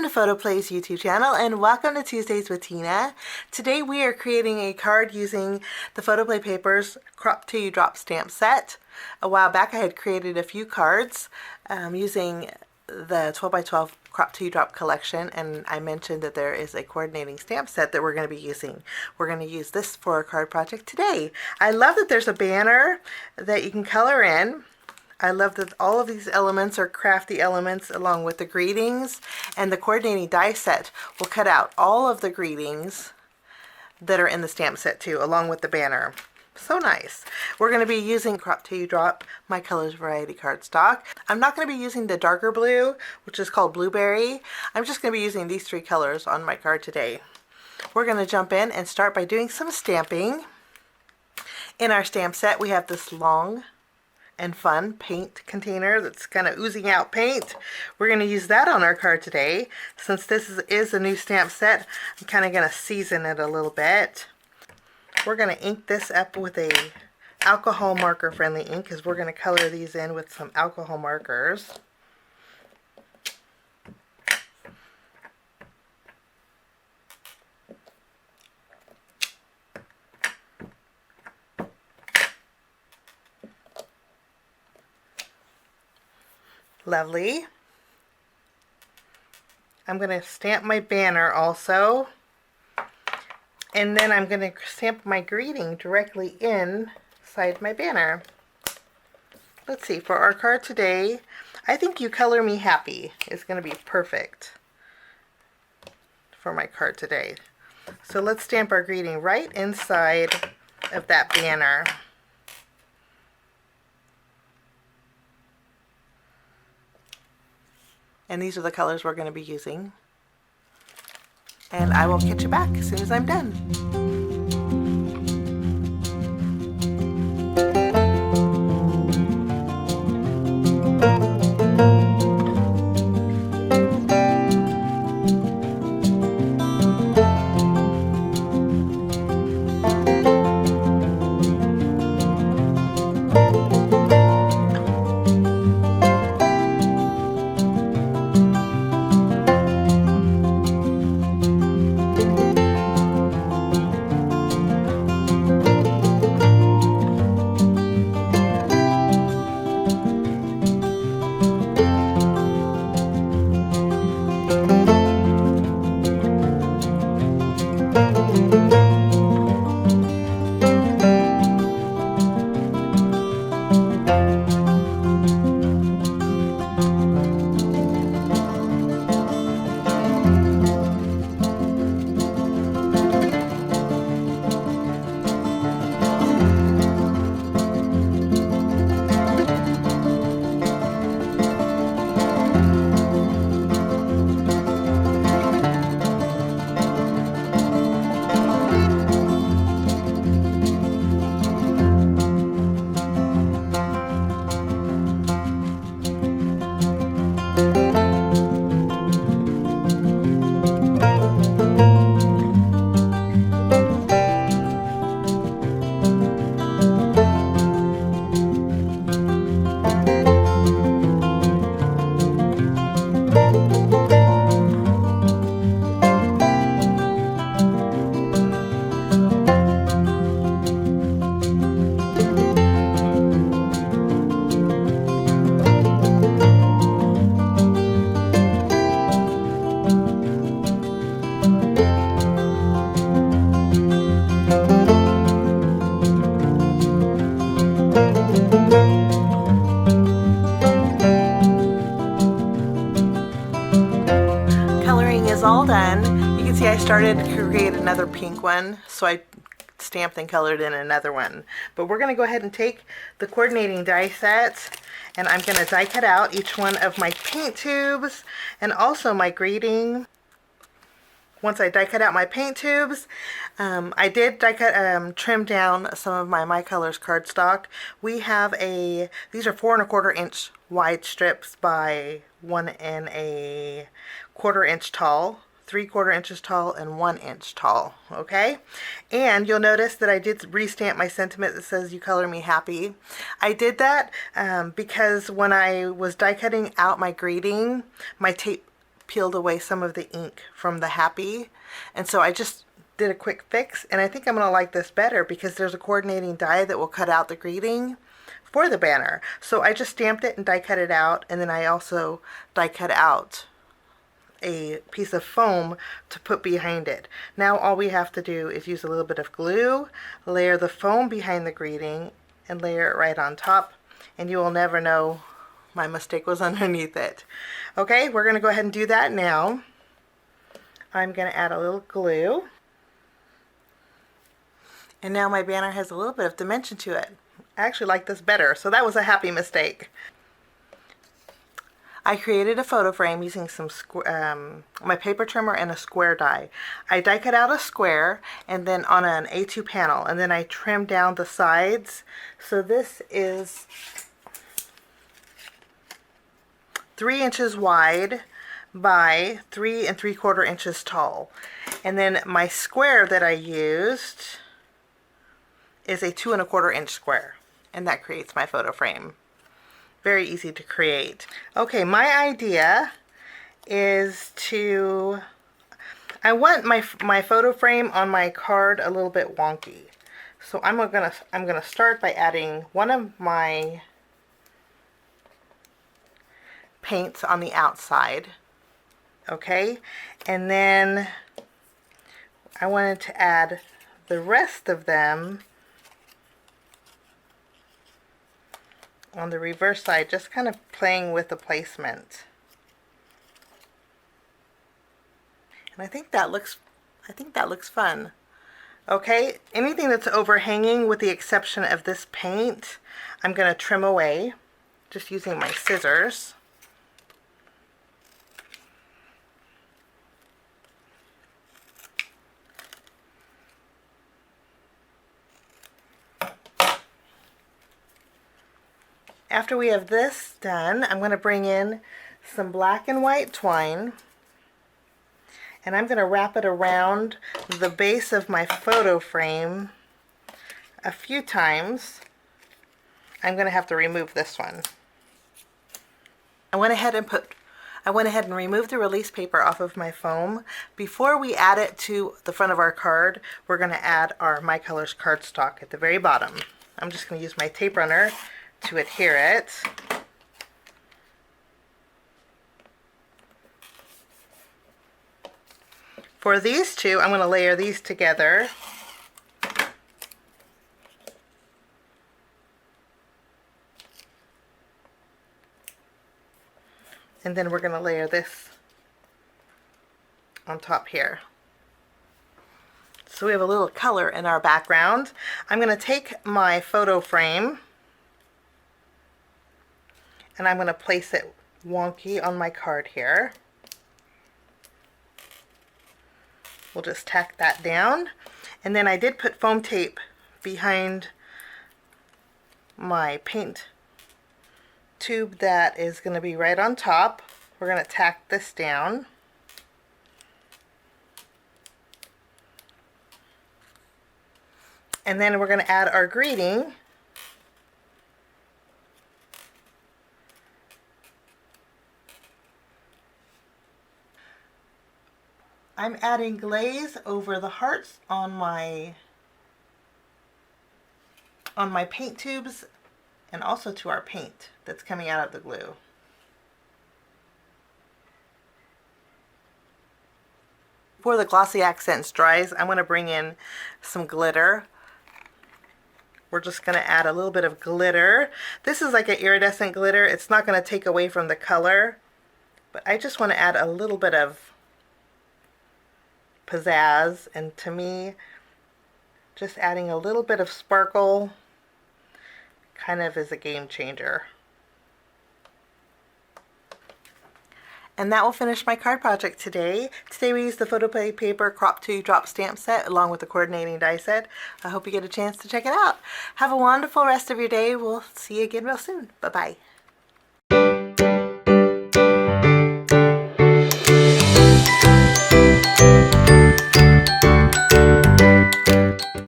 Welcome to PhotoPlay's YouTube channel and welcome to Tuesdays with Tina. Today we are creating a card using the PhotoPlay Papers Crop Till You Drop stamp set. A while back I had created a few cards using the 12 by 12 Crop Till You Drop collection, and I mentioned that there is a coordinating stamp set that we're going to be using. We're going to use this for a card project today. I love that there's a banner that you can color in. I love that all of these elements are crafty elements along with the greetings, and the coordinating die set will cut out all of the greetings that are in the stamp set too, along with the banner. So nice. We're going to be using Crop Till You Drop My Colors Variety cardstock. I'm not going to be using the darker blue, which is called Blueberry. I'm just going to be using these three colors on my card today. We're going to jump in and start by doing some stamping. In our stamp set we have this long and fun paint container that's kind of oozing out paint. We're going to use that on our card today. Since this is a new stamp set, I'm kind of going to season it a little bit. We're going to ink this up with a alcohol marker friendly ink, because we're going to color these in with some alcohol markers. Lovely. I'm going to stamp my banner also, and then I'm going to stamp my greeting directly inside my banner. Let's see, for our card today, I think You Color Me Happy is going to be perfect for my card today. So let's stamp our greeting right inside of that banner. And these are the colors we're going to be using. And I will catch you back as soon as I'm done. All done. You can see I started to create another pink one, so I stamped and colored in another one. But we're going to go ahead and take the coordinating die set, and I'm going to die cut out each one of my paint tubes and also my greeting. Once I die cut out my paint tubes, I did die cut, trim down some of my Colors cardstock. We have these are 4 1/4 inch wide strips by 1 1/4 inch tall, 3/4 inches tall, and 1 inch tall. Okay, and you'll notice that I did restamp my sentiment that says "You Color Me Happy." I did that because when I was die cutting out my greeting, my tape peeled away some of the ink from the Happy, and so I just did a quick fix, and I think I'm going to like this better because there's a coordinating die that will cut out the greeting for the banner. So I just stamped it and die cut it out, and then I also die cut out a piece of foam to put behind it. Now all we have to do is use a little bit of glue, layer the foam behind the greeting, and layer it right on top, and you will never know my mistake was underneath it. Okay, we're going to go ahead and do that now. I'm going to add a little glue. And now my banner has a little bit of dimension to it. I actually like this better, so that was a happy mistake. I created a photo frame using some my paper trimmer and a square die. I die cut out a square and then on an A2 panel, and then I trimmed down the sides. So this is 3 inches wide by 3 3/4 inches tall. And then my square that I used is a 2 1/4 inch square, and that creates my photo frame. Very easy to create. Okay, my idea is I want my photo frame on my card a little bit wonky. So I'm gonna start by adding one of my paints on the outside. Okay, and then I wanted to add the rest of them on the reverse side, just kind of playing with the placement. And I think that looks fun. Okay, anything that's overhanging with the exception of this paint, I'm going to trim away just using my scissors. After we have this done, I'm going to bring in some black and white twine, and I'm going to wrap it around the base of my photo frame a few times. I'm going to have to remove this one. I went ahead and removed the release paper off of my foam. Before we add it to the front of our card, we're going to add our My Colors cardstock at the very bottom. I'm just going to use my tape runner to adhere it. For these two, I'm going to layer these together. And then we're going to layer this on top here. So we have a little color in our background. I'm going to take my photo frame and I'm going to place it wonky on my card here. We'll just tack that down. And then I did put foam tape behind my paint tube that is going to be right on top. We're going to tack this down. And then we're going to add our greeting. I'm adding glaze over the hearts on my paint tubes and also to our paint that's coming out of the glue. Before the glossy accents dries, I'm going to bring in some glitter. We're just going to add a little bit of glitter. This is like an iridescent glitter. It's not going to take away from the color, but I just want to add a little bit of pizzazz, and to me, just adding a little bit of sparkle kind of is a game changer. And that will finish my card project today. Today we used the PHOTOPLAY paper crop to drop stamp set along with the coordinating die set. I hope you get a chance to check it out. Have a wonderful rest of your day. We'll see you again real soon. Bye-bye.